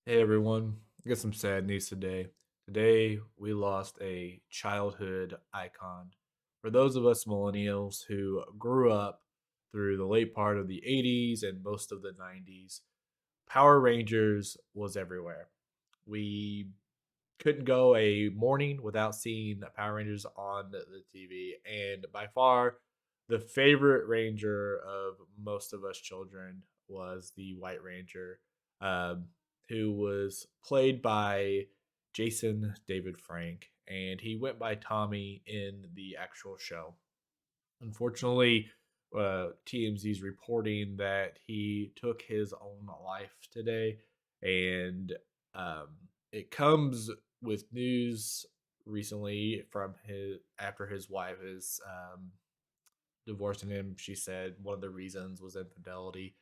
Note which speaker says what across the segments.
Speaker 1: Hey everyone, I got some sad news today. Today we lost a childhood icon. For those of us millennials who grew up through the late part of the 80s and most of the 90s, Power Rangers was everywhere. We couldn't go a morning without seeing Power Rangers on the TV, and by far the favorite Ranger of most of us children was the White Ranger, um, who was played by Jason David Frank, and he went by Tommy in the actual show. Unfortunately, TMZ's reporting that he took his own life today, and it comes with news recently from his after his wife is divorcing him. She said one of the reasons was infidelity.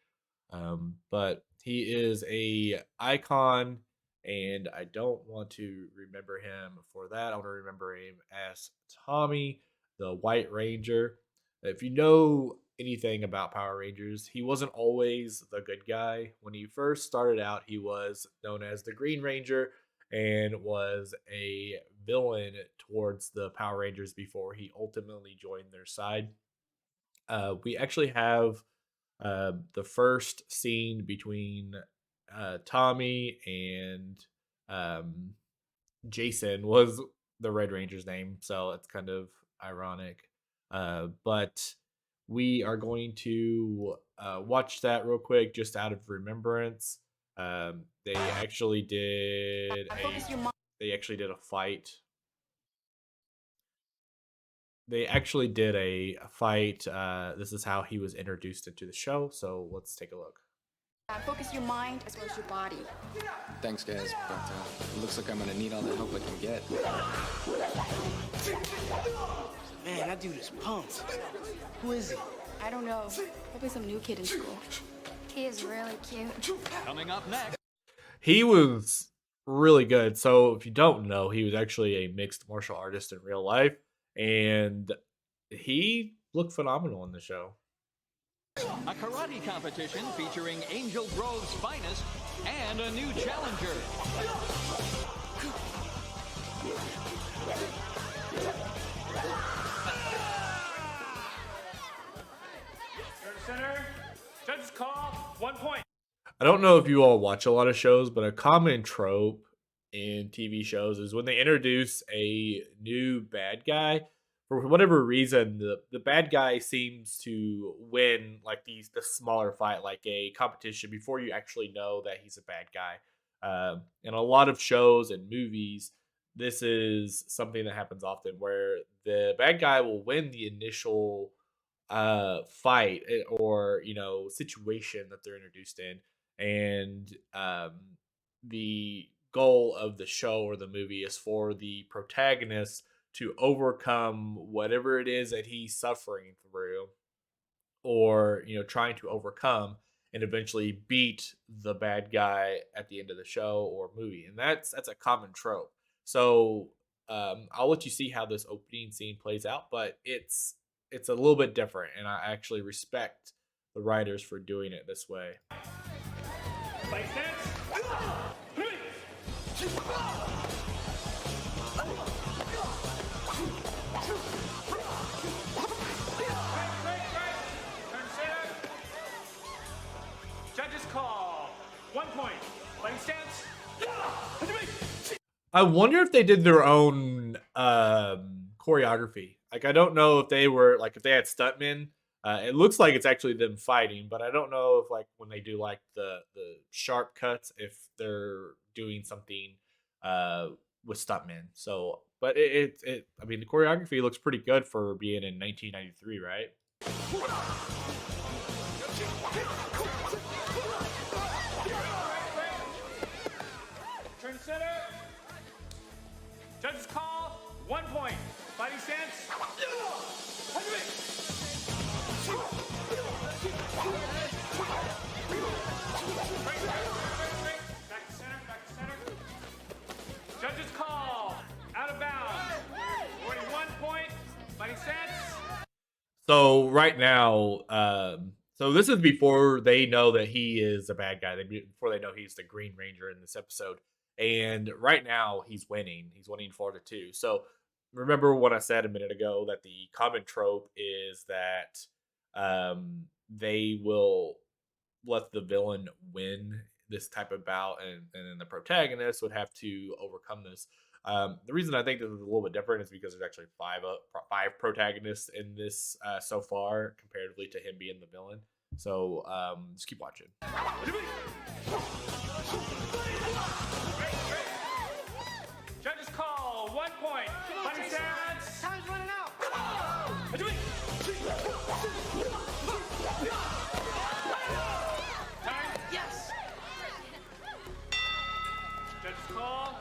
Speaker 1: But he is a icon, and I don't want to remember him for that. I want to remember him as Tommy, the White Ranger. If you know anything about Power Rangers, he wasn't always the good guy. When he first started out, he was known as the Green Ranger and was a villain towards the Power Rangers before he ultimately joined their side. We actually have the first scene between Tommy and um, Jason was the Red Ranger's name, so it's kind of ironic. But we are going to watch that real quick, just out of remembrance. They actually did a
Speaker 2: Focus your mind.
Speaker 1: they actually did a fight. They actually did a fight. This is how he was introduced into the show. So let's take a look.
Speaker 2: Focus your mind as well as your body.
Speaker 3: Thanks, guys, but it looks like I'm gonna need all the help I can get.
Speaker 4: Man, that dude is pumped. Who is he?
Speaker 2: I don't know. Probably some new kid in school.
Speaker 5: He is really cute.
Speaker 6: Coming up next.
Speaker 1: He was really good. So if you don't know, he was actually a mixed martial artist in real life, and he looked phenomenal in the show.
Speaker 6: A karate competition featuring Angel Grove's finest and a new challenger.
Speaker 7: Center. Judges call 1 point.
Speaker 1: I don't know if you all watch a lot of shows, but a common trope in TV shows is when they introduce a new bad guy, for whatever reason, the bad guy seems to win like the smaller fight, like a competition, before you actually know that he's a bad guy. In a lot of shows and movies, this is something that happens often where the bad guy will win the initial fight or situation that they're introduced in, and the goal of the show or the movie is for the protagonist to overcome whatever it is that he's suffering through, or trying to overcome and eventually beat the bad guy at the end of the show or movie. And that's a common trope. So I'll let you see how this opening scene plays out, but it's a little bit different, and I actually respect the writers for doing it this way.
Speaker 7: Fight stance. Great. Turn center. Judges call 1 point. Fighting stance.
Speaker 1: I wonder if they did their own choreography. Like, I don't know if they were like if they had stuntmen. It looks like it's actually them fighting, but I don't know if like when they do like the sharp cuts, if they're doing something uh, with stuntmen. So, but it I mean the choreography looks pretty good for being in 1993, right?
Speaker 7: Turn center. Judges call 1 point. Fighting stance. Great. Back to center. Judges call out of bounds. 41 point. Fighting stance.
Speaker 1: So right now, So this is before they know that he is a bad guy. Before they know he's the Green Ranger in this episode. And right now he's winning. He's winning 4-2. So remember what I said a minute ago that the common trope is that they will let the villain win this type of bout, and then the protagonist would have to overcome this. The reason I think this is a little bit different is because there's actually five protagonists in this so far, comparatively to him being the villain. So just keep watching.
Speaker 7: Judges call 1 point. Honey Sands.
Speaker 4: Time's running out.
Speaker 7: Time.
Speaker 4: Yes.
Speaker 7: Judges call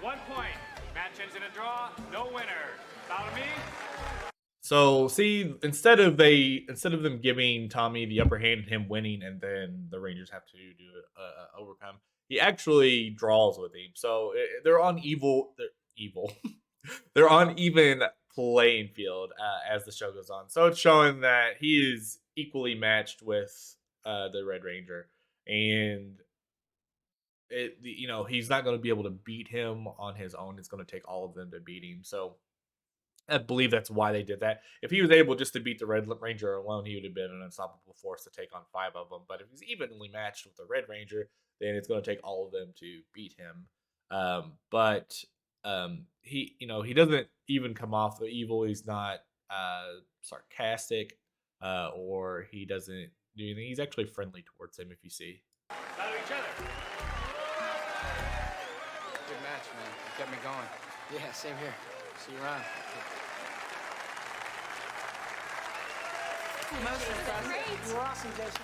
Speaker 7: 1 point. Match ends in a draw. No winner. Follow me.
Speaker 1: So see, instead of them giving Tommy the upper hand and him winning, and then the Rangers have to do overcome, he actually draws with him. So they're on evil. They're evil. They're on even playing field as the show goes on. So it's showing that he is equally matched with the Red Ranger, and he's not going to be able to beat him on his own. It's going to take all of them to beat him. So I believe that's why they did that. If he was able just to beat the Red Ranger alone, he would have been an unstoppable force to take on five of them. But if he's evenly matched with the Red Ranger, then it's going to take all of them to beat him. But he doesn't even come off the evil. He's not sarcastic, or he doesn't do anything. He's actually friendly towards him. If you see.
Speaker 7: Follow each other.
Speaker 3: Good match, man. You kept me going.
Speaker 4: Yeah, same here.
Speaker 3: See you around.
Speaker 4: Most impressive. You were awesome, Jason.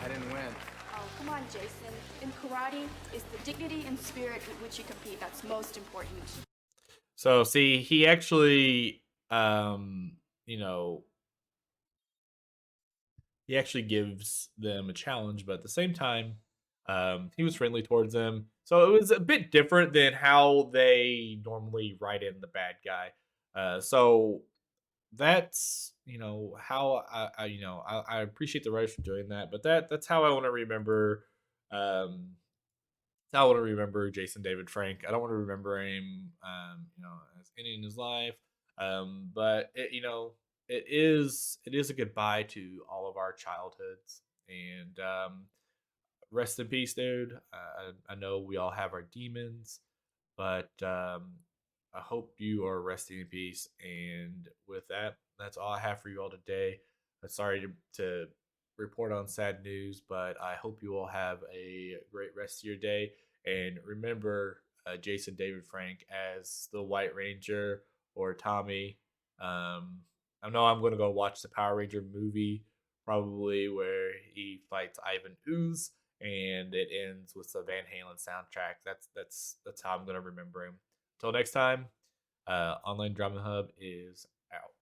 Speaker 3: I didn't win.
Speaker 2: Oh, come on, Jason. In karate, it's the dignity and spirit with which you compete that's most important.
Speaker 1: So see, he actually, he actually gives them a challenge, but at the same time, he was friendly towards them. So it was a bit different than how they normally write in the bad guy. So that's how I appreciate the writers for doing that, but that's how I want to remember. Um, I want to remember Jason David Frank. I don't want to remember him, as ending his life. But it is a goodbye to all of our childhoods, and rest in peace, dude. I know we all have our demons, but I hope you are resting in peace. And with that, that's all I have for you all today. Sorry to report on sad news, but I hope you all have a great rest of your day. And remember Jason David Frank as the White Ranger, or Tommy. I know I'm going to go watch the Power Ranger movie, probably, where he fights Ivan Ooze, and it ends with the Van Halen soundtrack. That's how I'm going to remember him. Until next time, Online Drama Hub is out.